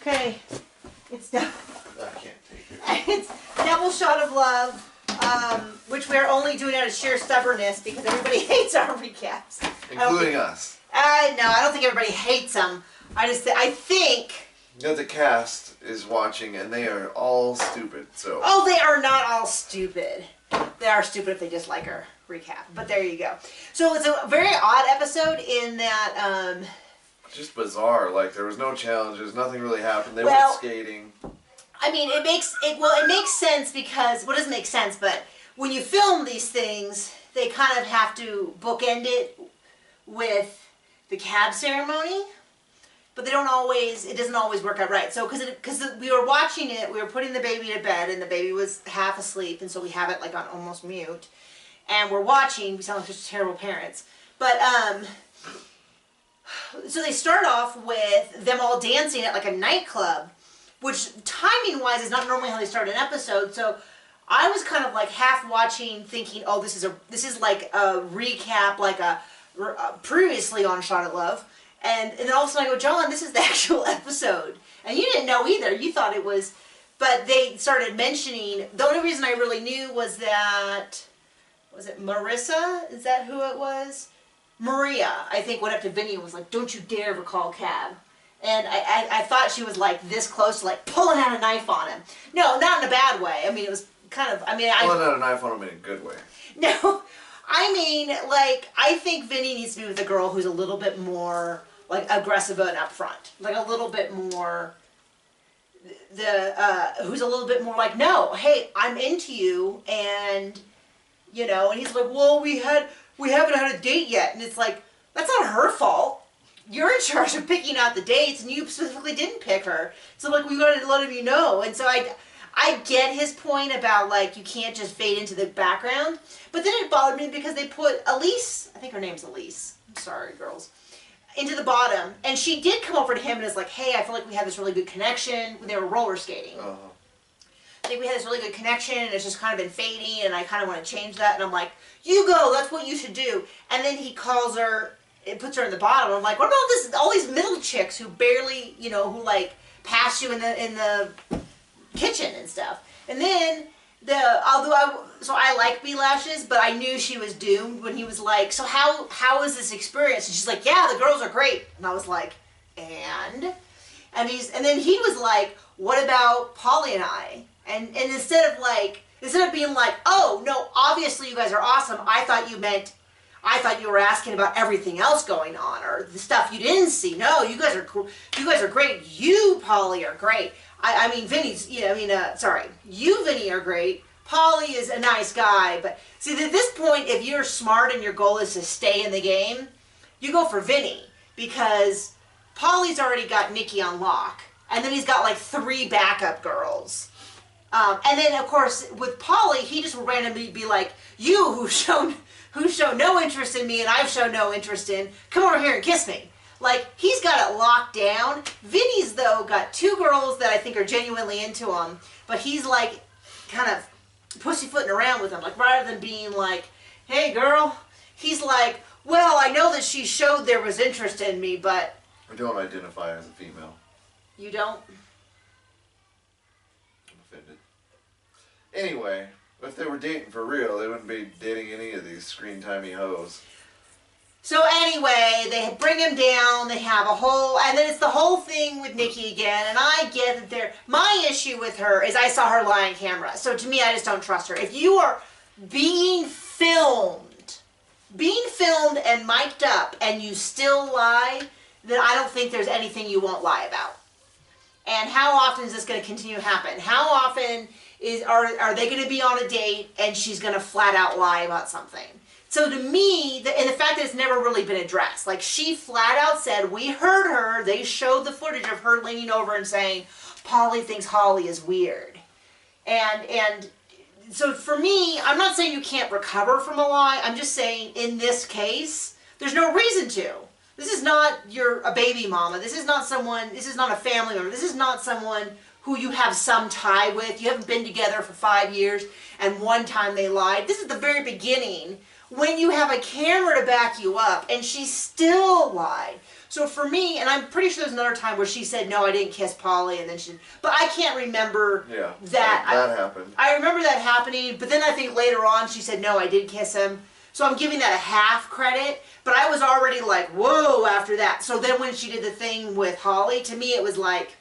Okay, it's done. I can't take it. It's Double Shot of Love, which we're only doing out of sheer stubbornness because everybody hates our recaps. Including us. No, I don't think everybody hates them. I think... You know, the cast is watching and they are all stupid, so... Oh, they are not all stupid. They are stupid if they dislike our recap, but there you go. So it's a very odd episode in that... Just bizarre, like there was no challenges, nothing really happened, they went skating. I mean, it makes sense because, well, it doesn't make sense, but when you film these things, they kind of have to bookend it with the cab ceremony, but they don't always, it doesn't always work out right. So, because we were watching it, we were putting the baby to bed, and the baby was half asleep, and so we have it like on almost mute, and we're watching, we sound like such terrible parents, but, so they start off with them all dancing at like a nightclub, which timing-wise is not normally how they start an episode. So I was kind of like half watching, thinking, "Oh, this is like a recap, like a previously on Shot at Love," and then all of a sudden I go, "John, this is the actual episode," and you didn't know either. You thought it was, but they started mentioning. The only reason I really knew was that was it Marissa? Is that who it was? Maria, I think, went up to Vinny and was like, "Don't you dare ever call cab." And I thought she was like this close to like pulling out a knife on him. No, not in a bad way. I mean, it was kind of, I mean, pulling out a knife on him in a good way. No, I mean, like, I think Vinny needs to be with a girl who's a little bit more like aggressive and upfront. Like a little bit more, who's a little bit more like, "No, hey, I'm into you," and, you know, and he's like, "Well, we haven't had a date yet," and it's like, that's not her fault. You're in charge of picking out the dates, and you specifically didn't pick her. So, like, we gotta let him know. And so I get his point about, like, you can't just fade into the background. But then it bothered me because they put Elise, I think her name's Elise. I'm sorry, girls. Into the bottom. And she did come over to him and is like, "Hey, I feel like we had this really good connection." When they were roller skating. Uh-huh. I think we had this really good connection, and it's just kind of been fading, and I kind of want to change that. And I'm like, "You go, that's what you should do." And then he calls her, it puts her in the bottom. I'm like, what about all these middle chicks who barely, you know, who like pass you in the kitchen and stuff. And then so I like B-Lashes, but I knew she was doomed when he was like, "So how is this experience?" And she's like, "Yeah, the girls are great." And I was like, and then he was like, "What about Pauly and I?" And instead of being like, "Oh no, obviously you guys are awesome. I thought you were asking about everything else going on or the stuff you didn't see. No, you guys are great. You, Pauly, are great. I mean, Vinny's. Yeah, I mean, sorry, you, Vinny, are great. Pauly is a nice guy, but see, at this point, if you're smart and your goal is to stay in the game, you go for Vinny because Pauly's already got Nikki on lock, and then he's got like 3 backup girls. And then, of course, with Pauly, he just will randomly be like, "You, who shown no interest in me and I've shown no interest in, come over here and kiss me." Like, he's got it locked down. Vinny's, though, got 2 girls that I think are genuinely into him, but he's, like, kind of pussyfooting around with them. Like, rather than being like, "Hey, girl," he's like, "Well, I know that she showed there was interest in me, but..." I don't identify as a female. You don't? I'm offended. Anyway, if they were dating for real, they wouldn't be dating any of these screen-timey hoes. So anyway, they bring him down, they have a whole, and then it's the whole thing with Nikki again, and I get that my issue with her is I saw her lie on camera, so to me I just don't trust her. If you are being filmed and mic'd up, and you still lie, then I don't think there's anything you won't lie about. And how often is this going to continue to happen? How often are they going to be on a date and she's going to flat out lie about something? So to me, and the fact that it's never really been addressed, like she flat out said, we heard her, they showed the footage of her leaning over and saying, "Pauly thinks Holly is weird." And so for me, I'm not saying you can't recover from a lie, I'm just saying in this case, there's no reason to. This is not a baby mama, this is not a family member, this is not someone who you have some tie with, you haven't been together for 5 years, and one time they lied. This is the very beginning, when you have a camera to back you up, and she still lied. So for me, and I'm pretty sure there's another time where she said, no, I didn't kiss Pauly, and then but I can't remember that. That happened. I remember that happening, but then I think later on she said, no, I did kiss him. So I'm giving that a half credit, but I was already like, whoa, after that. So then when she did the thing with Holly, to me it was like,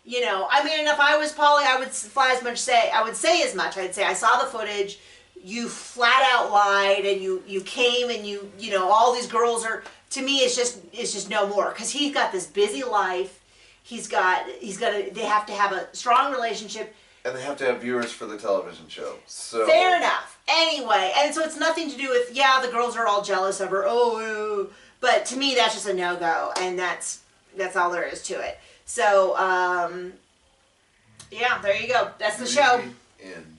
you know, I mean, if I was Pauly, I would say as much. I'd say, I saw the footage, you flat out lied, and you came and you know, all these girls are, to me, it's just no more. Because he's got this busy life, they have to have a strong relationship. And they have to have viewers for the television show. So fair enough. Anyway, and so it's nothing to do with, yeah, the girls are all jealous of her, but to me, that's just a no-go, and that's all there is to it. So, yeah, there you go. That's the show. In.